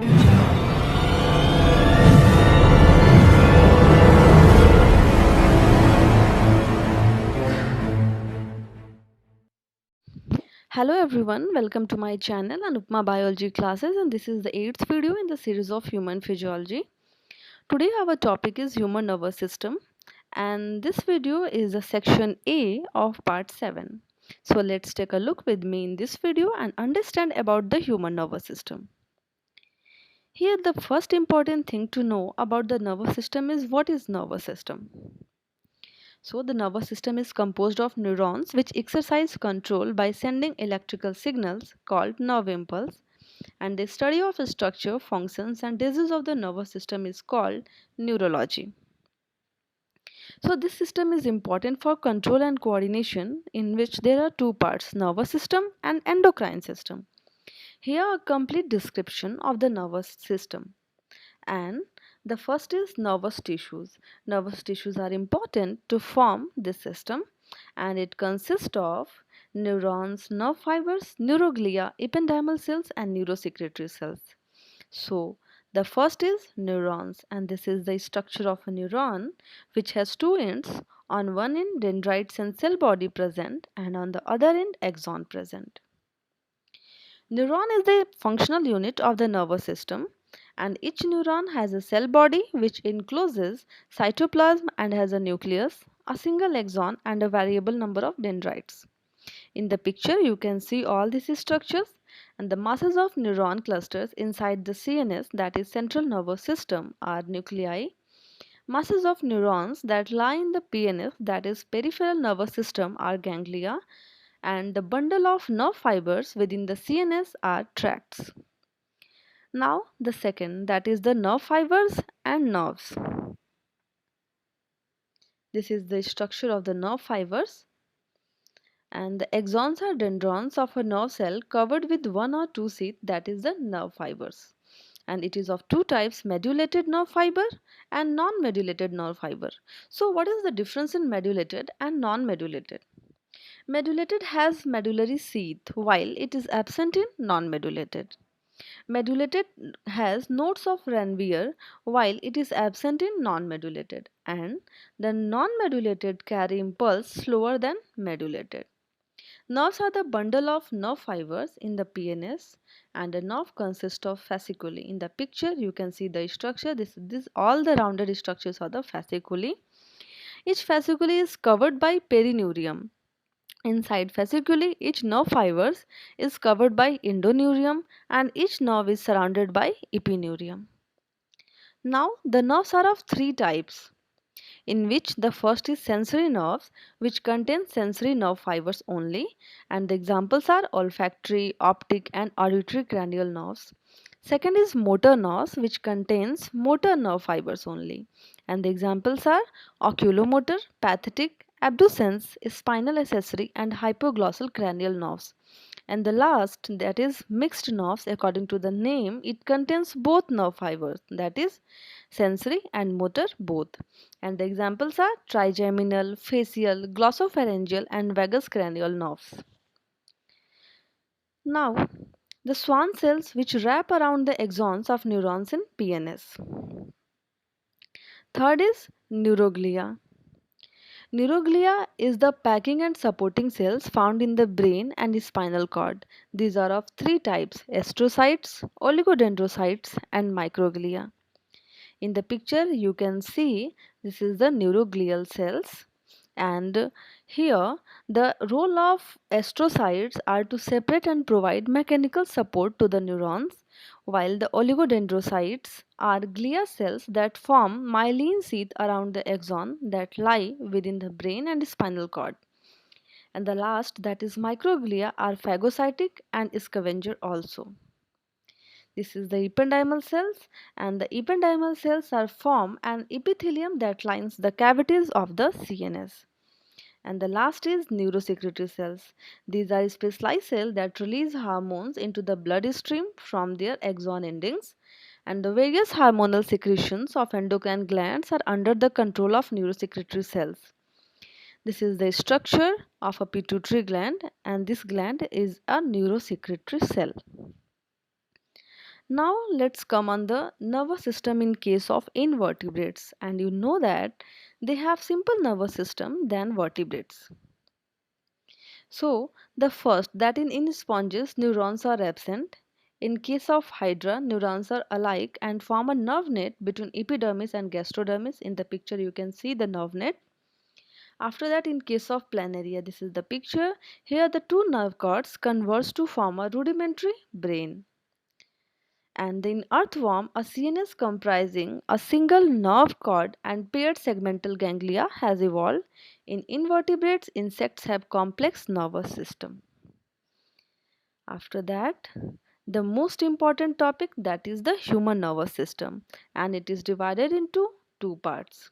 Hello everyone, welcome to my channel Anupma Biology Classes, and this is the 8th video in the series of human physiology. Today our topic is human nervous system, and this video is the section A of part 7. So let's take a look with me in this video and understand about the human nervous system. Here the first important thing to know about the nervous system is what is nervous system. So the nervous system is composed of neurons which exercise control by sending electrical signals called nerve impulse, and the study of structure, functions and disease of the nervous system is called neurology. So this system is important for control and coordination, in which there are two parts, nervous system and endocrine system. Here a complete description of the nervous system. And the first is nervous tissues. Nervous tissues are important to form this system, and it consists of neurons, nerve fibers, neuroglia, ependymal cells and neurosecretory cells. So the first is neurons, and this is the structure of a neuron which has two ends. On one end dendrites and cell body present, and on the other end axon present. Neuron is the functional unit of the nervous system, and each neuron has a cell body which encloses cytoplasm and has a nucleus, a single axon and a variable number of dendrites. In the picture you can see all these structures, and the masses of neuron clusters inside the CNS, that is central nervous system, are nuclei. Masses of neurons that lie in the PNS, that is peripheral nervous system, are ganglia, and the bundle of nerve fibers within the CNS are tracts. Now the second, that is the nerve fibers and nerves. This is the structure of the nerve fibers, and the axons are dendrons of a nerve cell covered with one or two sheath, that is the nerve fibers. And it is of two types, medullated nerve fiber and non-medullated nerve fiber. So what is the difference in medullated and non-medullated? Medullated has medullary sheath while it is absent in non-medullated. Medullated has nodes of Ranvier while it is absent in non-medullated, and the non-medullated carry impulse slower than medullated. Nerves are the bundle of nerve fibers in the PNS, and a nerve consists of fasciculi. In the picture you can see the structure. This all the rounded structures are the fasciculi. Each fasciculi is covered by perineurium. Inside fasciculi, each nerve fibers is covered by endoneurium, and each nerve is surrounded by epineurium. Now the nerves are of three types, in which the first is sensory nerves, which contain sensory nerve fibers only, and the examples are olfactory, optic and auditory cranial nerves. Second is motor nerves, which contains motor nerve fibers only, and the examples are oculomotor, pathetic, abducens, spinal accessory and hypoglossal cranial nerves. And the last, that is mixed nerves, according to the name, it contains both nerve fibers, that is sensory and motor both. And the examples are trigeminal, facial, glossopharyngeal and vagus cranial nerves. Now, the Schwann cells which wrap around the axons of neurons in PNS. Third is neuroglia. Neuroglia is the packing and supporting cells found in the brain and spinal cord. These are of three types, astrocytes, oligodendrocytes and microglia. In the picture you can see this is the neuroglial cells, and here the role of astrocytes are to separate and provide mechanical support to the neurons, while the oligodendrocytes are glia cells that form myelin sheath around the axon that lie within the brain and spinal cord. And the last, that is microglia, are phagocytic and scavenger also. This is the ependymal cells, and the ependymal cells are form an epithelium that lines the cavities of the CNS. And the last is neurosecretory cells. These are specialized cells that release hormones into the bloodstream from their axon endings, and the various hormonal secretions of endocrine glands are under the control of neurosecretory cells. This is the structure of a pituitary gland, and this gland is a neurosecretory cell. Now let's come on the nervous system in case of invertebrates, and you know that they have simple nervous system than vertebrates. So the first, that in sponges neurons are absent. In case of hydra, neurons are alike and form a nerve net between epidermis and gastrodermis. In the picture you can see the nerve net. After that, in case of planaria, this is the picture. Here the two nerve cords converge to form a rudimentary brain. And in earthworm, a CNS comprising a single nerve cord and paired segmental ganglia has evolved. In invertebrates, insects have complex nervous system. After that, the most important topic, that is the human nervous system, and it is divided into two parts.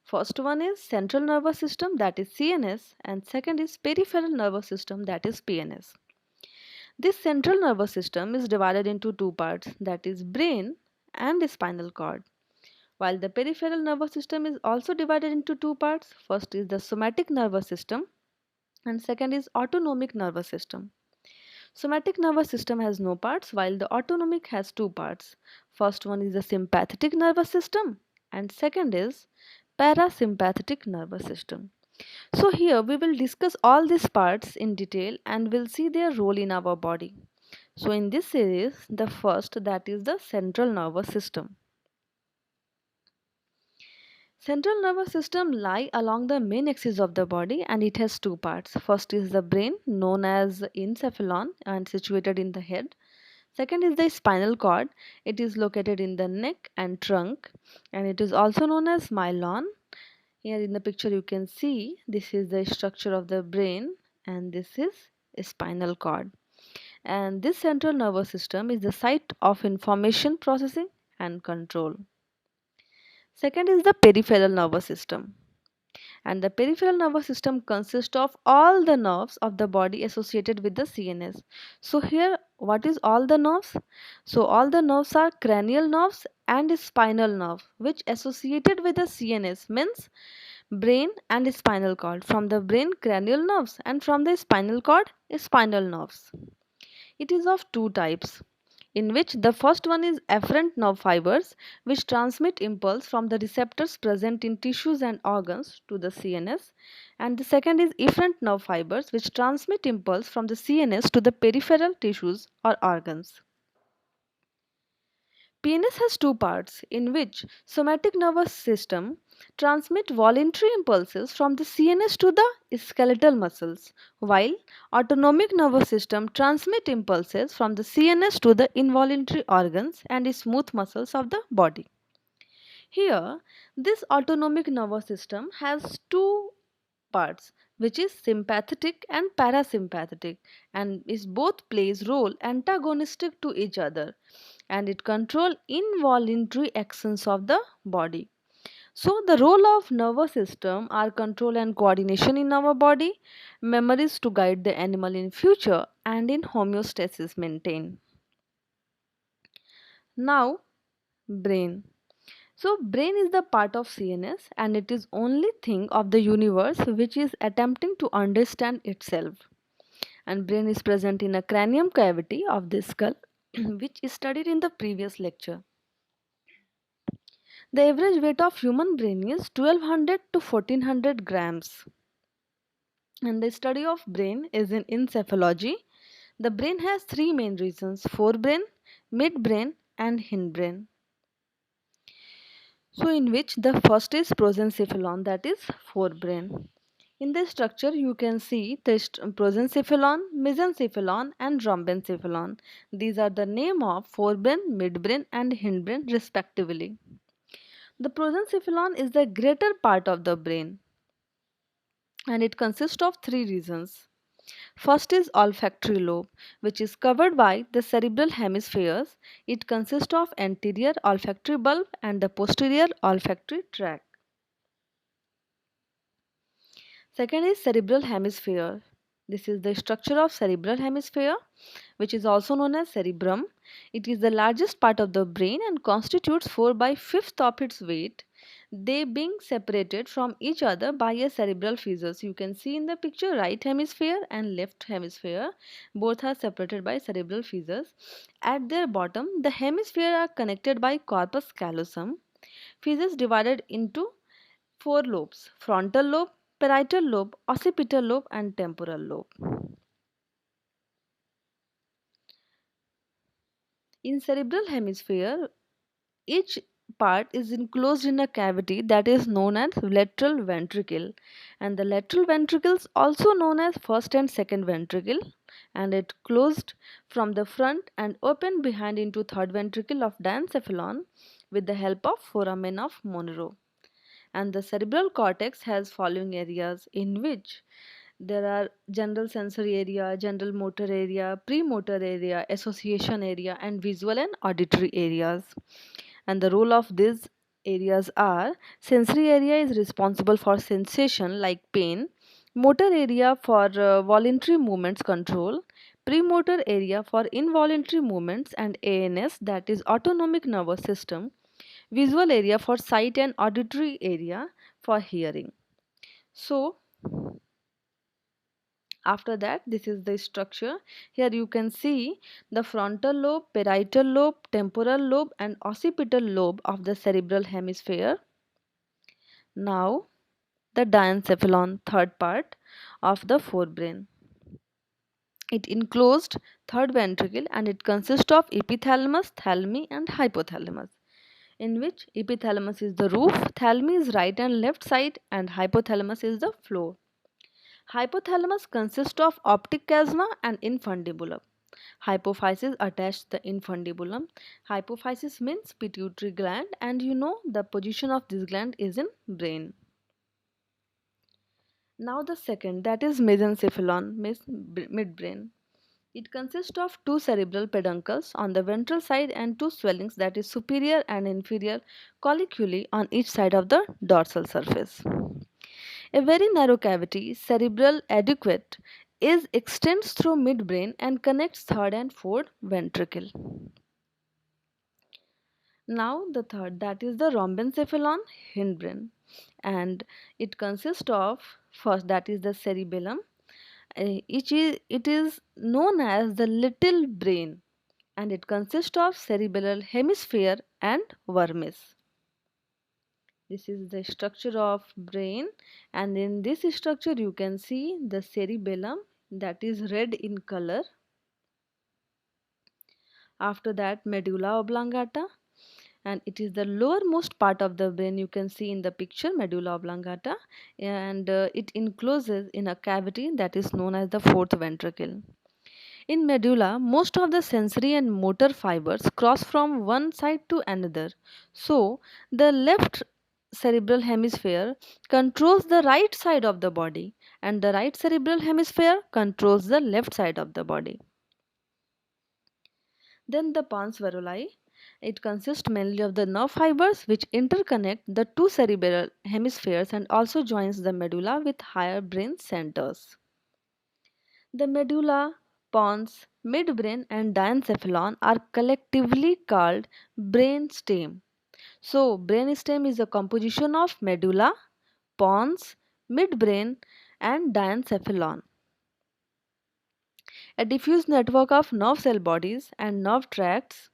First one is central nervous system, that is CNS, and second is peripheral nervous system, that is PNS. This central nervous system is divided into two parts, that is brain and spinal cord. While the peripheral nervous system is also divided into two parts. First is the somatic nervous system and second is autonomic nervous system. Somatic nervous system has no parts while the autonomic has two parts. First one is the sympathetic nervous system and second is parasympathetic nervous system. So here we will discuss all these parts in detail and will see their role in our body. So in this series, the first, that is the central nervous system. Central nervous system lie along the main axis of the body and it has two parts. First is the brain known as encephalon and situated in the head. Second is the spinal cord. It is located in the neck and trunk and it is also known as myelin. Here in the picture you can see this is the structure of the brain and this is spinal cord. And this central nervous system is the site of information processing and control. Second is the peripheral nervous system. And the peripheral nervous system consists of all the nerves of the body associated with the CNS. So here what is all the nerves? So all the nerves are cranial nerves and spinal nerve which associated with the CNS means brain and spinal cord. From the brain cranial nerves and from the spinal cord spinal nerves. It is of two types, in which the first one is afferent nerve fibers which transmit impulse from the receptors present in tissues and organs to the CNS, and the second is efferent nerve fibers which transmit impulse from the CNS to the peripheral tissues or organs. PNS has two parts in which somatic nervous system transmit voluntary impulses from the CNS to the skeletal muscles, while autonomic nervous system transmit impulses from the CNS to the involuntary organs and smooth muscles of the body. Here, this autonomic nervous system has two parts which is sympathetic and parasympathetic and is both plays role antagonistic to each other and it control involuntary actions of the body. So the role of nervous system are control and coordination in our body, memories to guide the animal in future and in homeostasis maintain. Now brain. So brain is the part of CNS and it is only thing of the universe which is attempting to understand itself. And brain is present in a cranium cavity of the skull which is studied in the previous lecture. The average weight of human brain is 1200 to 1400 grams. And the study of brain is in encephalogy. The brain has three main regions: forebrain, midbrain and hindbrain. So in which the first is prosencephalon, that is forebrain. In the structure you can see the prosencephalon, mesencephalon and rhombencephalon. These are the name of forebrain, midbrain and hindbrain respectively. The prosencephalon is the greater part of the brain and it consists of three regions. First is olfactory lobe, which is covered by the cerebral hemispheres. It consists of anterior olfactory bulb and the posterior olfactory tract. Second is cerebral hemisphere. This is the structure of cerebral hemisphere, which is also known as cerebrum. It is the largest part of the brain and constitutes 4/5 of its weight. they being separated from each other by a cerebral fissures. You can see in the picture right hemisphere and left hemisphere, both are separated by cerebral fissures. At their bottom, the hemisphere are connected by corpus callosum. Fissures divided into four lobes: frontal lobe, parietal lobe, occipital lobe, and temporal lobe. In cerebral hemisphere, each part is enclosed in a cavity that is known as lateral ventricle, and the lateral ventricles also known as first and second ventricle, and it closed from the front and open behind into third ventricle of diencephalon with the help of foramen of Monro. And the cerebral cortex has following areas in which there are general sensory area, general motor area, premotor area, association area, and visual and auditory areas. And the role of these areas are: sensory area is responsible for sensation like pain, motor area for voluntary movements control, premotor area for involuntary movements, and ANS, that is autonomic nervous system, visual area for sight, and auditory area for hearing. So after that, this is the structure. Here you can see the frontal lobe, parietal lobe, temporal lobe, and occipital lobe of the cerebral hemisphere. Now the diencephalon, third part of the forebrain. It enclosed third ventricle and it consists of epithalamus, thalami, and hypothalamus, in which epithalamus is the roof, thalami is right and left side, and hypothalamus is the floor. Hypothalamus consists of optic chiasma and infundibulum. Hypophysis attached the infundibulum. Hypophysis means pituitary gland, and you know the position of this gland is in brain. Now the second, that is mesencephalon, means midbrain. It consists of two cerebral peduncles on the ventral side and two swellings, that is superior and inferior colliculi, on each side of the dorsal surface. A very narrow cavity, cerebral adequate, is extends through midbrain and connects third and fourth ventricle. Now the third, that is the rhombencephalon, hindbrain, and it consists of first, that is the cerebellum. It is known as the little brain, and it consists of cerebellar hemisphere and vermis. This is the structure of brain, and in this structure you can see the cerebellum, that is red in color. After that, medulla oblongata, and it is the lowermost part of the brain. You can see in the picture medulla oblongata, and it encloses in a cavity that is known as the fourth ventricle. In medulla, most of the sensory and motor fibers cross from one side to another. So, the left cerebral hemisphere controls the right side of the body, and the right cerebral hemisphere controls the left side of the body. Then the pons varolai. It consists mainly of the nerve fibers which interconnect the two cerebral hemispheres and also joins the medulla with higher brain centers. The medulla, pons, midbrain, and diencephalon are collectively called brainstem. So, brainstem is a composition of medulla, pons, midbrain, and diencephalon. A diffuse network of nerve cell bodies and nerve tracts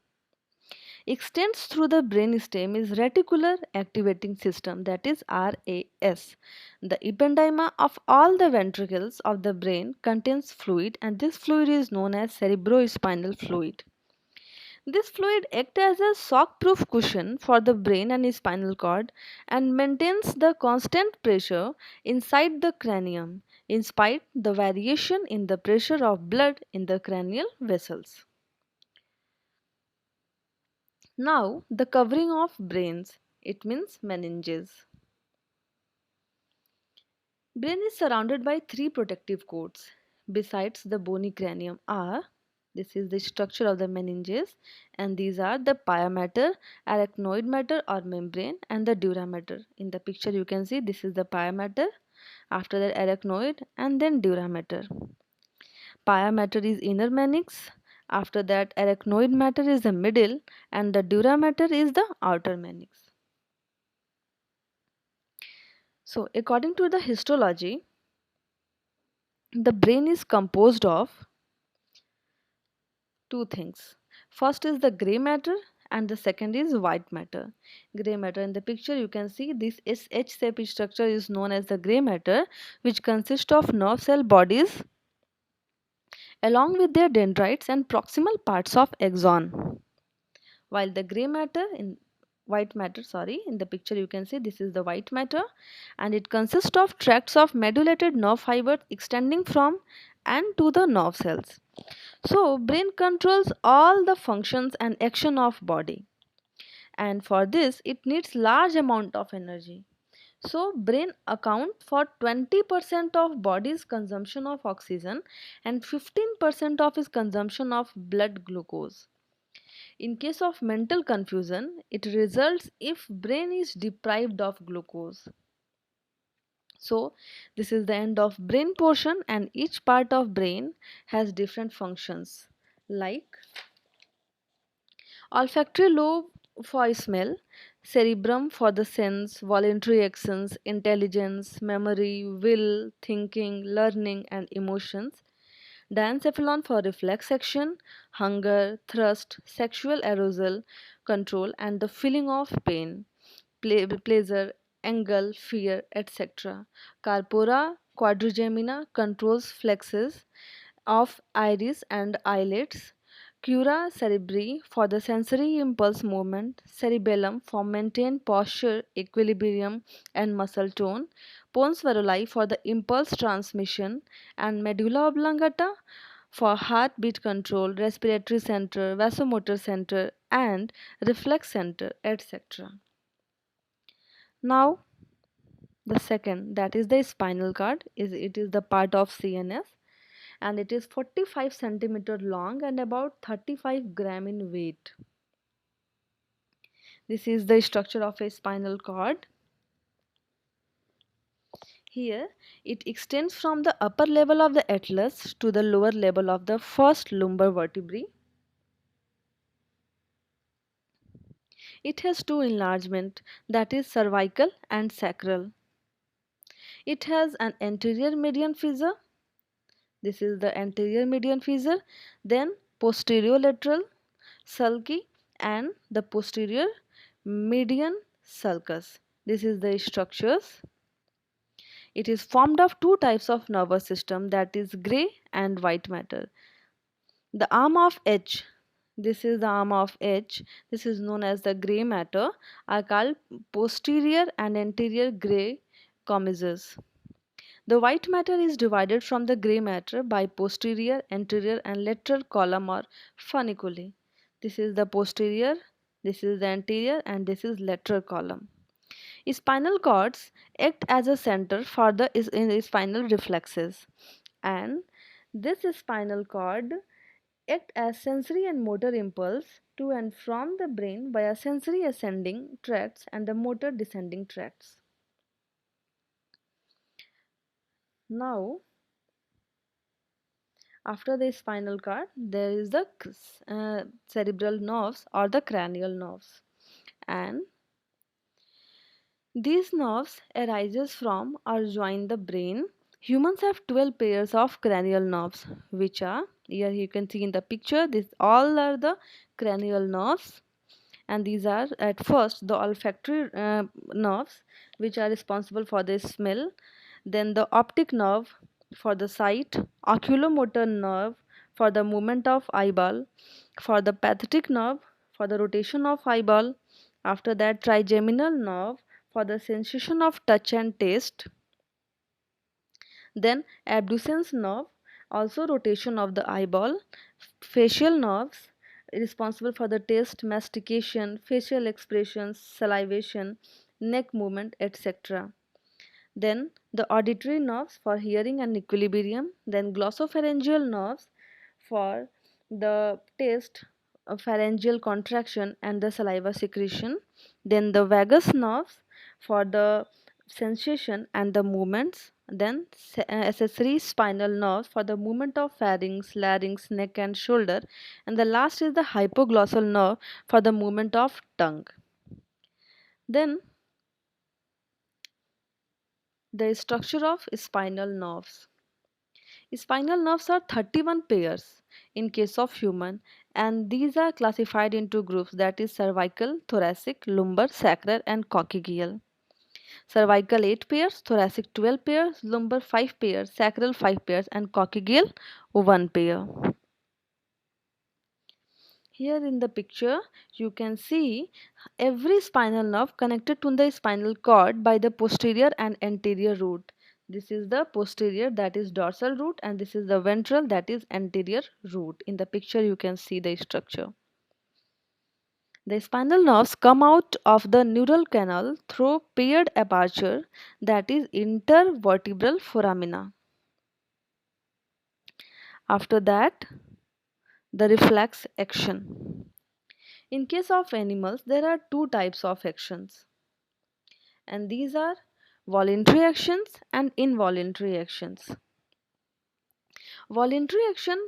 extends through the brainstem is reticular activating system, that is RAS. The ependyma of all the ventricles of the brain contains fluid, and this fluid is known as cerebrospinal fluid. This fluid acts as a shock-proof cushion for the brain and spinal cord and maintains the constant pressure inside the cranium in spite the variation in the pressure of blood in the cranial vessels. Now, the covering of brains, it means meninges. Brain is surrounded by three protective coats besides the bony cranium are, this is the structure of the meninges, and these are the pia mater, arachnoid matter or membrane, and the dura mater. In the picture you can see this is the pia mater, after that arachnoid, and then dura mater. Pia mater is inner meninx, after that arachnoid matter is the middle, and the dura mater is the outer meninx. So according to the histology, the brain is composed of two things. First is the gray matter and the second is white matter. Gray matter, in the picture you can see this H-shaped structure is known as the gray matter, which consists of nerve cell bodies along with their dendrites and proximal parts of axon. While the gray matter in white matter, sorry, in the picture you can see this is the white matter, and it consists of tracts of medullated nerve fibers extending from and to the nerve cells. So brain controls all the functions and action of body, and for this it needs large amount of energy. So brain account for 20% of body's consumption of oxygen and 15% of its consumption of blood glucose. In case of mental confusion, it results if brain is deprived of glucose. So this is the end of brain portion, and each part of brain has different functions like olfactory lobe for smell, cerebrum for the sense, voluntary actions, intelligence, memory, will, thinking, learning, and emotions. Diencephalon for reflex action, hunger, thirst, sexual arousal, control, and the feeling of pain, pleasure, anger, fear, etc. Corpora quadrigemina controls flexes of iris and eyelids. Cura cerebri for the sensory impulse movement, cerebellum for maintain posture, equilibrium, and muscle tone, pons varolai for the impulse transmission, and medulla oblongata for heartbeat control, respiratory center, vasomotor center, and reflex center, etc. Now, the second, that is the spinal cord, it is the part of CNS, and it is 45 centimeter long and about 35 gram in weight. This is the structure of a spinal cord. Here it extends from the upper level of the atlas to the lower level of the first lumbar vertebrae. It has two enlargement, that is cervical and sacral. It has an anterior median fissure. This is the anterior median fissure, then posterior lateral sulci and the posterior median sulcus. This is the structures. It is formed of two types of nervous system, that is gray and white matter. The arm of H, this is the arm of H, this is known as the gray matter, are called posterior and anterior gray commissures. The white matter is divided from the gray matter by posterior, anterior, and lateral column or funiculi. This is the posterior, this is the anterior, and this is lateral column. Spinal cords act as a center for the spinal reflexes, and this spinal cord act as sensory and motor impulse to and from the brain via sensory ascending tracts and the motor descending tracts. Now, after the spinal cord, there is the cerebral nerves or the cranial nerves, and these nerves arises from or join the brain. Humans have 12 pairs of cranial nerves, which are here you can see in the picture. These all are the cranial nerves, and these are at first the olfactory nerves, which are responsible for the smell. Then the optic nerve for the sight, oculomotor nerve for the movement of eyeball, for the pathetic nerve for the rotation of eyeball. After that, trigeminal nerve for the sensation of touch and taste. Then abducens nerve, also rotation of the eyeball. Facial nerves responsible for the taste, mastication, facial expressions, salivation, neck movement, etc. Then the auditory nerves for hearing and equilibrium. Then glossopharyngeal nerves for the taste, pharyngeal contraction, and the saliva secretion. Then the vagus nerves for the sensation and the movements. Then accessory spinal nerves for the movement of pharynx, larynx, neck, and shoulder. And the last is the hypoglossal nerve for the movement of tongue. Then The structure of spinal nerves. Spinal nerves are 31 pairs in case of human, and these are classified into groups, that is cervical, thoracic, lumbar, sacral and coccygeal. Cervical 8 pairs, thoracic 12 pairs, lumbar 5 pairs, sacral 5 pairs and coccygeal 1 pair. Here in the picture you can see every spinal nerve connected to the spinal cord by the posterior and anterior root. This is the posterior, that is dorsal root, and this is the ventral, that is anterior root. In the picture you can see the structure. The spinal nerves come out of the neural canal through paired aperture, that is intervertebral foramina. After that, the reflex action. In case of animals, there are two types of actions, and these are voluntary actions and involuntary actions. Voluntary action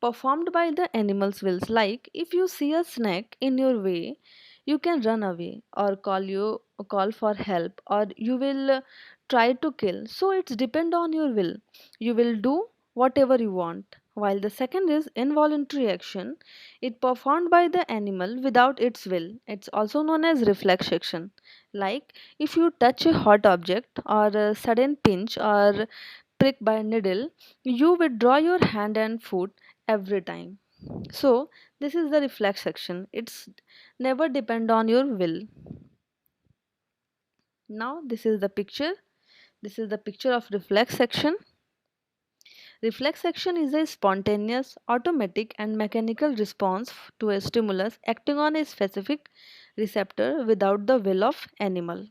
performed by the animal's wills, like if you see a snake in your way, you can run away or call for help, or you will try to kill. So it's depend on your will. You will do whatever you want. While the second is involuntary action, it performed by the animal without its will. It's also known as reflex action. Like if you touch a hot object or a sudden pinch or prick by a needle, you withdraw your hand and foot every time. So this is the reflex action. It's never depend on your will. Now this is the picture. This is the picture of reflex action. Reflex action is a spontaneous, automatic and mechanical response to a stimulus acting on a specific receptor without the will of animal.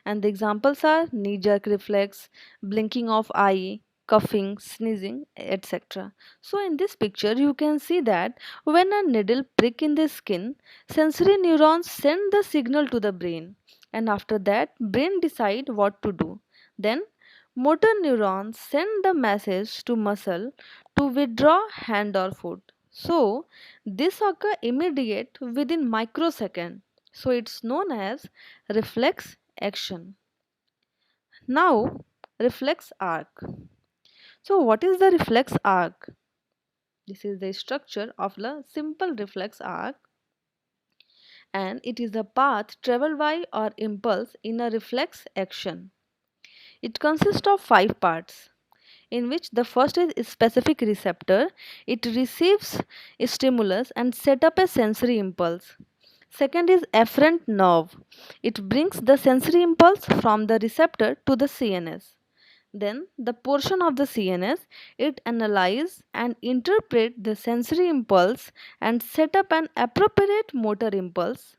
And the examples are knee jerk reflex, blinking of eye, coughing, sneezing, etc. So in this picture you can see that when a needle prick in the skin, sensory neurons send the signal to the brain, and after that brain decide what to do. Then motor neurons send the message to muscle to withdraw hand or foot. So this occur immediate within microsecond. So it's known as reflex action. Now, reflex arc. So, what is the reflex arc? This is the structure of the simple reflex arc, and it is the path traveled by or impulse in a reflex action. It consists of 5 parts, in which the first is specific receptor. It receives a stimulus and set up a sensory impulse. Second is afferent nerve. It brings the sensory impulse from the receptor to the CNS. Then the portion of the CNS, it analyze and interpret the sensory impulse and set up an appropriate motor impulse.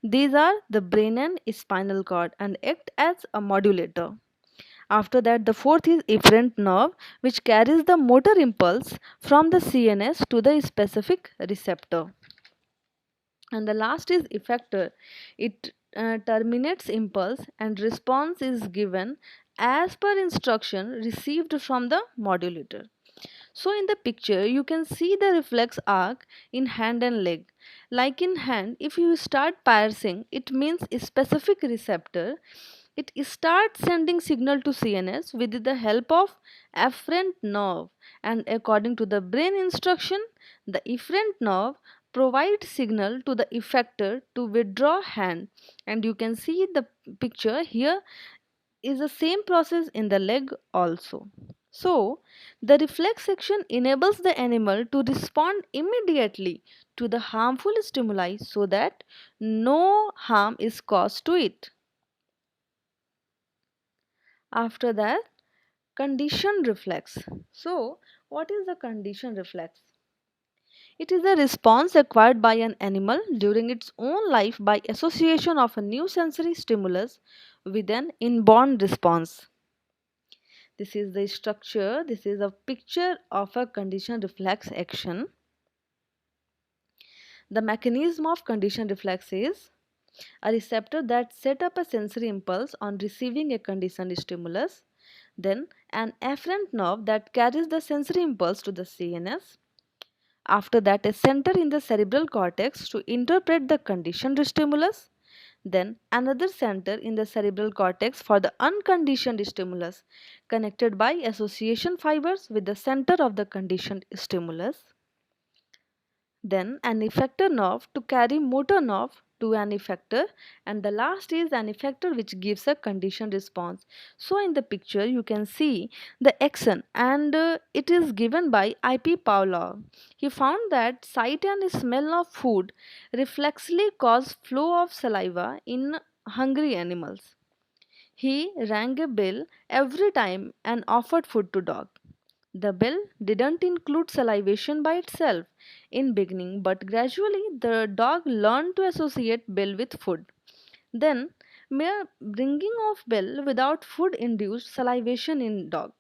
These are the brain and spinal cord and act as a modulator. After that, the fourth is efferent nerve, which carries the motor impulse from the CNS to the specific receptor. And the last is effector. It terminates impulse and response is given as per instruction received from the modulator. So in the picture you can see the reflex arc in hand and leg. Like in hand, if you start piercing, it means a specific receptor. It starts sending signal to CNS with the help of afferent nerve, and according to the brain instruction, the efferent nerve provides signal to the effector to withdraw hand. And you can see the picture here is the same process in the leg also. So, the reflex action enables the animal to respond immediately to the harmful stimuli so that no harm is caused to it. After that, conditioned reflex. So, what is the conditioned reflex? It is a response acquired by an animal during its own life by association of a new sensory stimulus with an inborn response. This is the structure. This is a picture of a conditioned reflex action. The mechanism of conditioned reflex is a receptor that set up a sensory impulse on receiving a conditioned stimulus, then an afferent nerve that carries the sensory impulse to the CNS. After that, a center in the cerebral cortex to interpret the conditioned stimulus. Then another center in the cerebral cortex for the unconditioned stimulus, connected by association fibers with the center of the conditioned stimulus. Then an effector nerve to carry motor nerve to an effector, and the last is an effector which gives a conditioned response. So in the picture you can see the axon, and it is given by I.P. Pavlov. He found that sight and smell of food reflexly cause flow of saliva in hungry animals. He rang a bell every time and offered food to dog. The bell didn't include salivation by itself in beginning, but gradually the dog learned to associate bell with food. Then mere ringing of bell without food induced salivation in dog.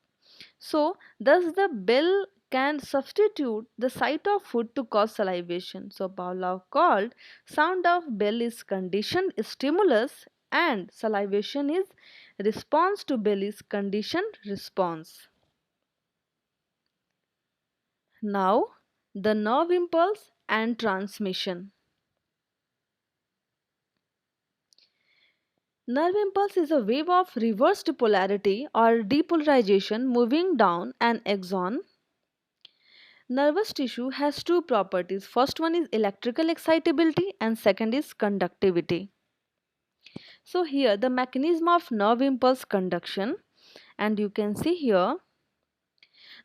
So thus the bell can substitute the sight of food to cause salivation. So Pavlov called sound of bell is conditioned stimulus and salivation is response to bell is conditioned response. Now, the nerve impulse and transmission. Nerve impulse is a wave of reversed polarity or depolarization moving down an axon. Nervous tissue has two properties. First one is electrical excitability and second is conductivity. So here the mechanism of nerve impulse conduction, and you can see here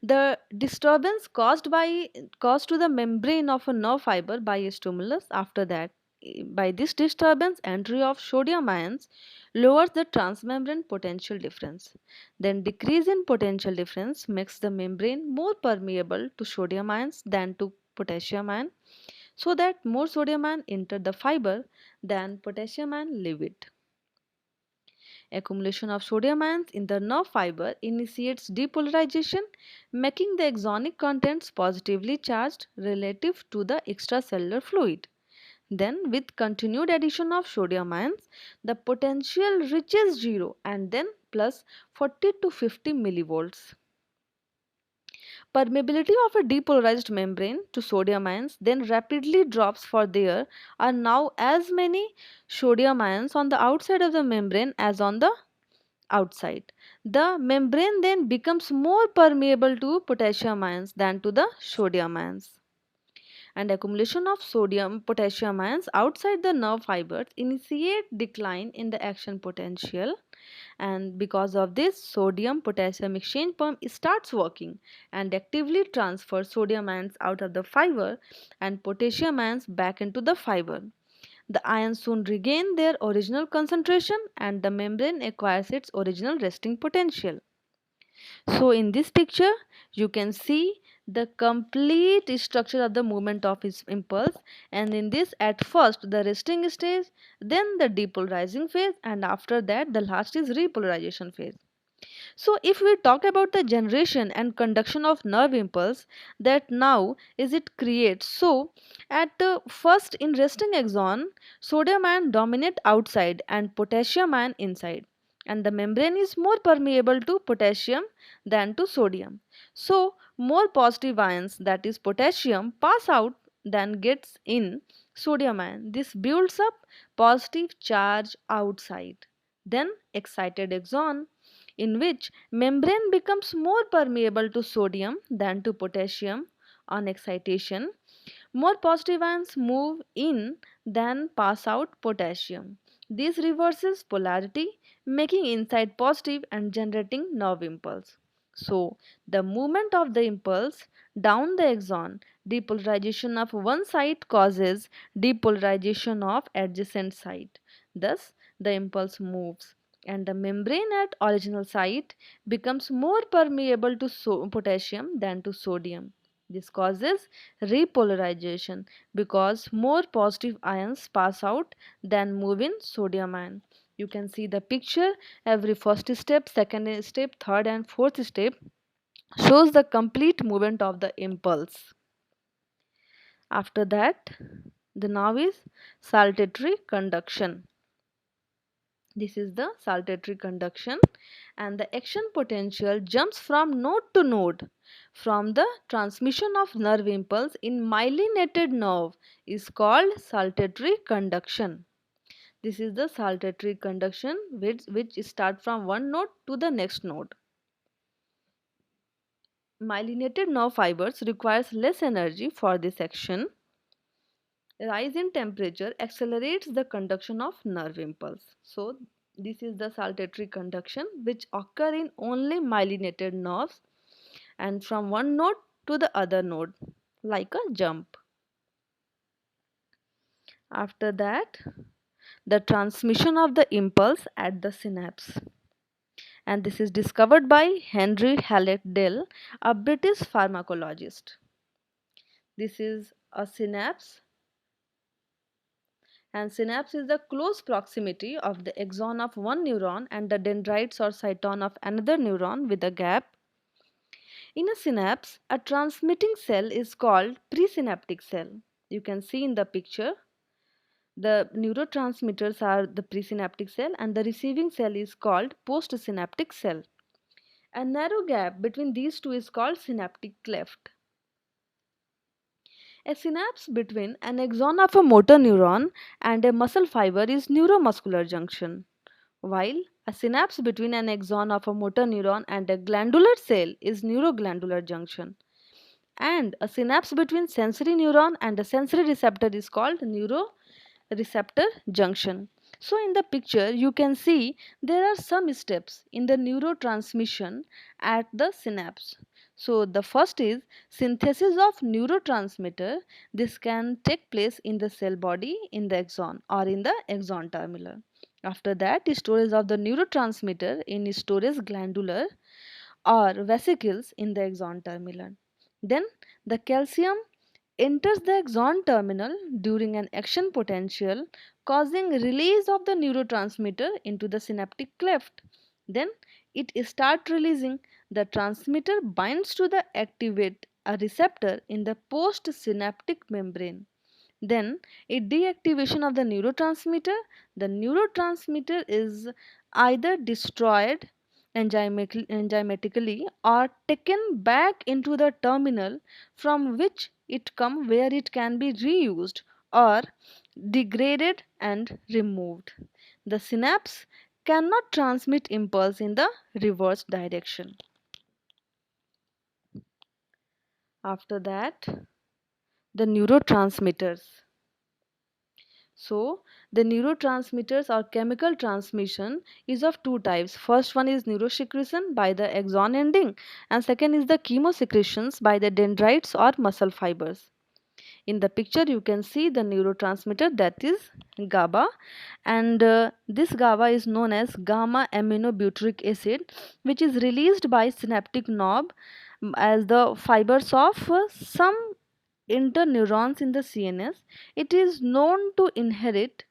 the disturbance caused to the membrane of a nerve fiber by a stimulus. After that, by this disturbance, entry of sodium ions lowers the transmembrane potential difference. Then decrease in potential difference makes the membrane more permeable to sodium ions than to potassium ion, so that more sodium ion enter the fiber than potassium ion leave it. Accumulation of sodium ions in the nerve fiber initiates depolarization, making the axonic contents positively charged relative to the extracellular fluid. Then, with continued addition of sodium ions, the potential reaches 0 and then plus 40 to 50 millivolts. Permeability of a depolarized membrane to sodium ions then rapidly drops, for there are now as many sodium ions on the outside of the membrane as on the outside. The membrane then becomes more permeable to potassium ions than to the sodium ions. And accumulation of sodium potassium ions outside the nerve fibers initiate decline in the action potential, and because of this sodium potassium exchange pump starts working and actively transfers sodium ions out of the fiber and potassium ions back into the fiber. The ions soon regain their original concentration and the membrane acquires its original resting potential. So in this picture you can see the complete structure of the movement of its impulse, and in this at first the resting stage, then the depolarizing phase, and after that the last is repolarization phase. So if we talk about the generation and conduction of nerve impulse, that now is it creates. So at first in resting axon, sodium ion dominate outside and potassium ion inside, and the membrane is more permeable to potassium than to sodium. So more positive ions, that is potassium, pass out than gets in sodium ion. This builds up positive charge outside. Then excited axon, in which membrane becomes more permeable to sodium than to potassium. On excitation, more positive ions move in than pass out potassium. This reverses polarity, making inside positive and generating nerve impulse. So, the movement of the impulse down the axon, depolarization of one side causes depolarization of adjacent side. Thus, the impulse moves and the membrane at original site becomes more permeable to potassium than to sodium. This causes repolarization because more positive ions pass out than move in sodium ion. You can see the picture. Every first step, second step, third and fourth step shows the complete movement of the impulse. After that, the now is saltatory conduction. This is the saltatory conduction, and the action potential jumps from node to node. From the transmission of nerve impulse in myelinated nerve is called saltatory conduction. This is the saltatory conduction which start from one node to the next node. Myelinated nerve fibers requires less energy for this action. Rise in temperature accelerates the conduction of nerve impulse. So this is the saltatory conduction which occur in only myelinated nerves and from one node to the other node like a jump. After that, the transmission of the impulse at the synapse. And this is discovered by Henry Hallett Dell, a British pharmacologist. This is a synapse, and synapse is the close proximity of the axon of one neuron and the dendrites or cyton of another neuron with a gap. In a synapse, a transmitting cell is called presynaptic cell. You can see in the picture, the neurotransmitters are the presynaptic cell and the receiving cell is called postsynaptic cell. A narrow gap between these two is called synaptic cleft. A synapse between an axon of a motor neuron and a muscle fiber is neuromuscular junction, while a synapse between an axon of a motor neuron and a glandular cell is neuroglandular junction. And a synapse between sensory neuron and a sensory receptor is called neuroreceptor junction. So in the picture you can see there are some steps in the neurotransmission at the synapse. So the first is synthesis of neurotransmitter. This can take place in the cell body, in the axon or in the axon terminal. After that, storage of the neurotransmitter in storage glandular or vesicles in the axon terminal. Then the calcium enters the axon terminal during an action potential causing release of the neurotransmitter into the synaptic cleft. Then it starts releasing. The transmitter binds to the activate a receptor in the postsynaptic membrane. Then a deactivation of the neurotransmitter. The neurotransmitter is either destroyed enzymatically or taken back into the terminal from which it come where it can be reused or degraded and removed. The synapse cannot transmit impulse in the reverse direction. After that, the neurotransmitters. So, the neurotransmitters or chemical transmission is of two types. First one is neurosecretion by the axon ending and second is the chemosecretions by the dendrites or muscle fibers. In the picture you can see the neurotransmitter, that is GABA, and this GABA is known as gamma aminobutyric acid, which is released by synaptic knob as the fibers of some interneurons in the CNS. It is known to inhibit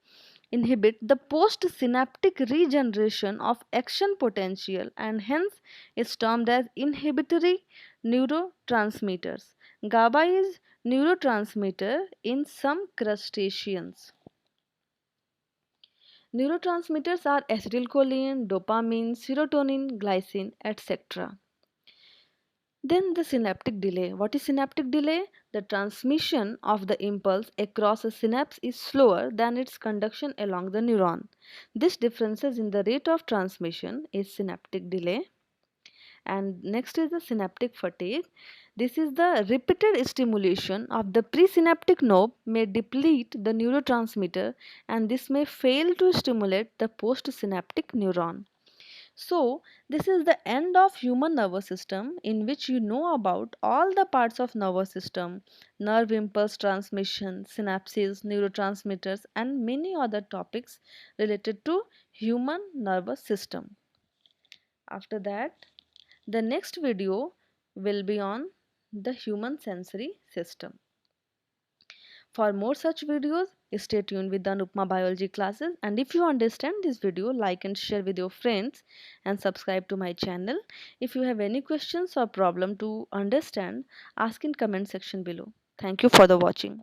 the postsynaptic regeneration of action potential and hence is termed as inhibitory neurotransmitters. GABA is neurotransmitter in some crustaceans. Neurotransmitters are acetylcholine, dopamine, serotonin, glycine, etc. Then the synaptic delay. What is synaptic delay? The transmission of the impulse across a synapse is slower than its conduction along the neuron. This differences in the rate of transmission is synaptic delay. And next is the synaptic fatigue. This is the repeated stimulation of the presynaptic knob may deplete the neurotransmitter and this may fail to stimulate the postsynaptic neuron. So, this is the end of human nervous system in which you know about all the parts of nervous system, nerve impulse transmission, synapses, neurotransmitters and many other topics related to human nervous system. After that, the next video will be on the human sensory system. For more such videos, stay tuned with the Anupma biology classes, and if you understand this video, like and share with your friends and subscribe to my channel. If you have any questions or problem to understand, ask in comment section below. Thank you for the watching.